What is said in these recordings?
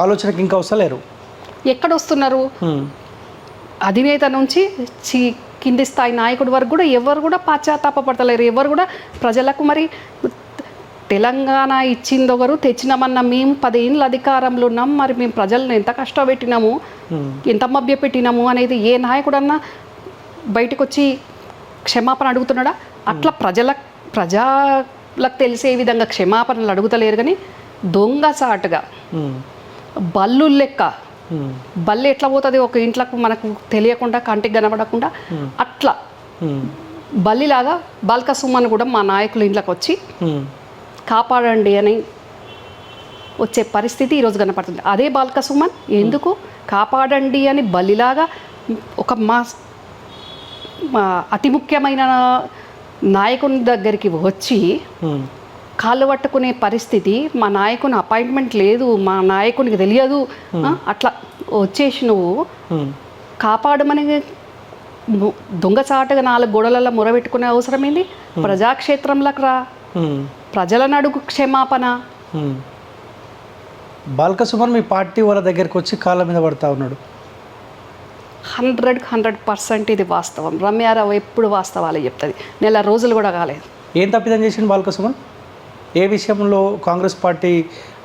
ఆలోచనకి ఇంకా వస్తలేరు. ఎక్కడ వస్తున్నారు? అధినేత నుంచి కింది స్థాయి నాయకుడి వరకు కూడా ఎవరు కూడా పశ్చాత్తాపడతలేరు. ఎవరు కూడా ప్రజలకు మరి తెలంగాణ ఇచ్చిందొకరు, తెచ్చినామన్న మేము 10 ఏళ్ళ అధికారంలో ఉన్నాం, మరి మేము ప్రజలను ఎంత కష్టపెట్టినాము, ఎంత మభ్య పెట్టినాము అనేది ఏ నాయకుడన్నా బయటకు వచ్చి క్షమాపణ అడుగుతున్నాడా? అట్లా ప్రజలకు తెలిసే విధంగా క్షమాపణలు అడుగుతలేరు. కానీ దొంగసాటుగా బల్లు లెక్క, బల్లి ఎట్లా పోతుంది ఒక ఇంట్లోకి మనకు తెలియకుండా, కంటికి కనబడకుండా, అట్లా బల్లిలాగా బాల్క సుమన్ కూడా మా నాయకుల ఇంట్లోకి వచ్చి కాపాడండి అని వచ్చే పరిస్థితి ఈరోజు కనపడుతుంది. అదే బాల్క సుమన్ ఎందుకు కాపాడండి అని బల్లిలాగా ఒక అతి ముఖ్యమైన నాయకుని దగ్గరికి వచ్చి కాళ్ళు పట్టుకునే పరిస్థితి, మా నాయకుని అపాయింట్మెంట్ లేదు, మా నాయకునికి తెలియదు, అట్లా వచ్చేసి నువ్వు కాపాడమని దొంగచాటుగా 4 గోడలలో మొరబెట్టుకునే అవసరం ఏంది? ప్రజాక్షేత్రంలోకి రా, ప్రజలను అడుగు క్షమాపణ. బాల్క సుమన్ మీ పార్టీ వాళ్ళ దగ్గరికి వచ్చి కాళ్ళ మీద పడతా ఉన్నాడు. 100% ఇది వాస్తవం. రమ్యారావు ఎప్పుడు వాస్తవాలే చెప్తుంది. నెల రోజులు కూడా కాలేదు. ఏం తప్పిదం చేసింది బాల్క సుమన్? ఏ విషయంలో కాంగ్రెస్ పార్టీ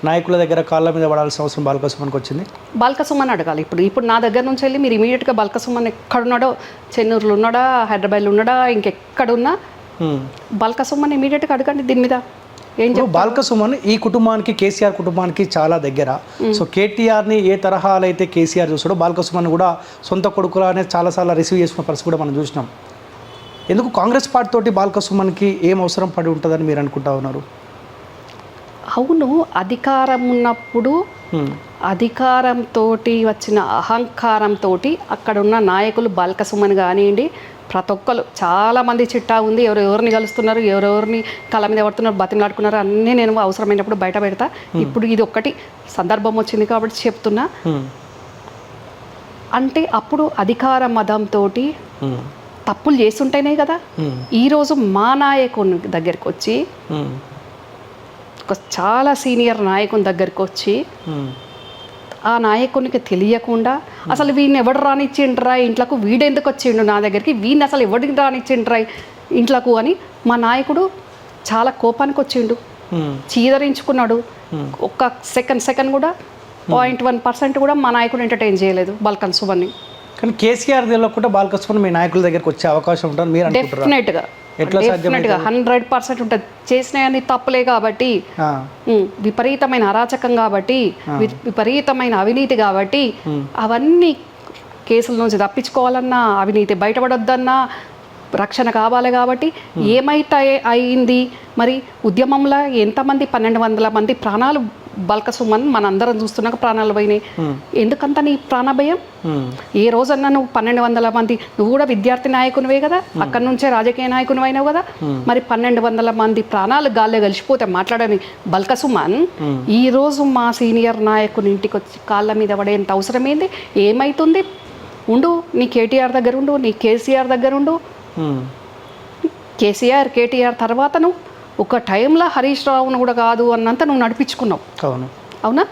నాయకుల దగ్గర కాళ్ళ మీద పడాల్సిన అవసరం బాల్క సుమన్కి వచ్చింది? బాల్క సుమన్ అడగాలి. ఇప్పుడు నా దగ్గర నుంచి వెళ్ళి మీరు ఇమీడియట్గా బాల్క సుమన్ ఎక్కడున్నాడో, చెన్నూరులో ఉన్నాడా, హైదరాబాద్లో ఉన్నాడా, ఇంకెక్కడున్నా బాల్క సుమన్ ఇమీడియట్గా అడగండి దీని మీద. ఏం చెప్పు? బాల్క సుమన్ ఈ కుటుంబానికి, కేసీఆర్ కుటుంబానికి చాలా దగ్గర. సో కేటీఆర్ని ఏ తరహాలో అయితే కేసీఆర్ చూసాడో బాల్క సుమన్ కూడా సొంత కొడుకులానే చాలాసార్లు రిసీవ్ చేసుకున్న పరిస్థితి కూడా మనం చూసినాం. ఎందుకు కాంగ్రెస్ పార్టీ తోటి బాల్క సుమన్కి ఏం అవసరం పడి ఉంటుందని మీరు అనుకుంటా ఉన్నారు? అవును, అధికారం ఉన్నప్పుడు అధికారంతో వచ్చిన అహంకారంతో అక్కడ ఉన్న నాయకులు బాల్క సుమన్ కానివ్వండి, ప్రతి ఒక్కరు చాలామంది చిట్టా ఉంది, ఎవరెవరిని కలుస్తున్నారు, ఎవరెవరిని కళ్ళ మీద పడుతున్నారు, బతిమలాడుకున్నారు, అన్నీ నేను అవసరమైనప్పుడు బయట పెడతా. ఇప్పుడు ఇది ఒక్కటి సందర్భం వచ్చింది కాబట్టి చెప్తున్నా. అంటే అప్పుడు అధికార మదంతో తప్పులు చేస్తుంటేనే కదా ఈరోజు మా నాయకుని దగ్గరికి వచ్చి, చాలా సీనియర్ నాయకుని దగ్గరికి వచ్చి ఆ నాయకునికి తెలియకుండా అసలు వీడిని ఎవడు రానిచ్చిండ్రా ఇంట్లోకి, వీడెందుకు వచ్చిండు నా దగ్గరికి, వీడిని అసలు ఎవడికి రానిచ్చిండ్రా ఇంట్లోకి అని మా నాయకుడు చాలా కోపానికి వచ్చిండు, చీదరించుకున్నాడు. ఒక్క సెకండ్ కూడా 0.1% కూడా మా నాయకుడు ఎంటర్టైన్ చేయలేదు బాల్క సుమన్ని. కానీ కేసీఆర్ తెలియకుండా బాల్క సుమన్ మీ నాయకుల దగ్గరికి వచ్చే అవకాశం ఉంటుంది మీరు డెఫినెట్గా 100% ఉంటుంది. చేసినవన్నీ తప్పులే కాబట్టి, విపరీతమైన అరాచకం కాబట్టి, విపరీతమైన అవినీతి కాబట్టి, అవన్నీ కేసుల నుంచి తప్పించుకోవాలన్నా, అవినీతి బయటపడొద్దన్నా రక్షణ కావాలి కాబట్టి ఏమైతే అయింది మరి ఉద్యమంలో ఎంతమంది 1200 మంది ప్రాణాలు బాల్క సుమన్ మనందరం చూస్తున్నాక ప్రాణాలు పోయినాయి. ఎందుకంత నీ ప్రాణ భయం? ఏ రోజన్నా నువ్వు 1200 మంది, నువ్వు కూడా విద్యార్థి నాయకునివే కదా, అక్కడి నుంచే రాజకీయ నాయకుని అయినావు కదా, మరి 1200 మంది ప్రాణాలు గాల్లో కలిసిపోతే మాట్లాడని బాల్క సుమన్ ఈ రోజు మా సీనియర్ నాయకుని ఇంటికి వచ్చి కాళ్ళ మీద పడేంత అవసరం ఏంది? ఏమైతుంది? ఉండు, నీ కేటీఆర్ దగ్గర ఉండు, నీ కేసీఆర్ దగ్గర ఉండు. కేటీఆర్ తర్వాత నువ్వు ఒక టైంలో హరీష్ రావును కూడా కాదు అన్నంత నువ్వు నడిపించుకున్నావు. అవునా?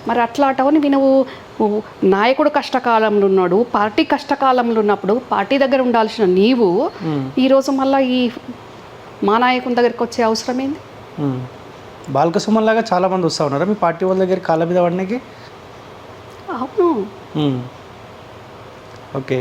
మరి అట్లాంటివని నువ్వు నాయకుడు కష్టకాలంలో ఉన్నాడు, పార్టీ కష్టకాలంలో ఉన్నప్పుడు పార్టీ దగ్గర ఉండాల్సిన నీవు ఈరోజు మళ్ళీ ఈ మా నాయకుని దగ్గరికి వచ్చే అవసరం ఏంది? బాల్క సుమన్ లాగా చాలా మంది వస్తూ ఉన్నారా మీ పార్టీ వాళ్ళ దగ్గర కాళ్ళ మీద పడడానికి? అవును. ఓకే.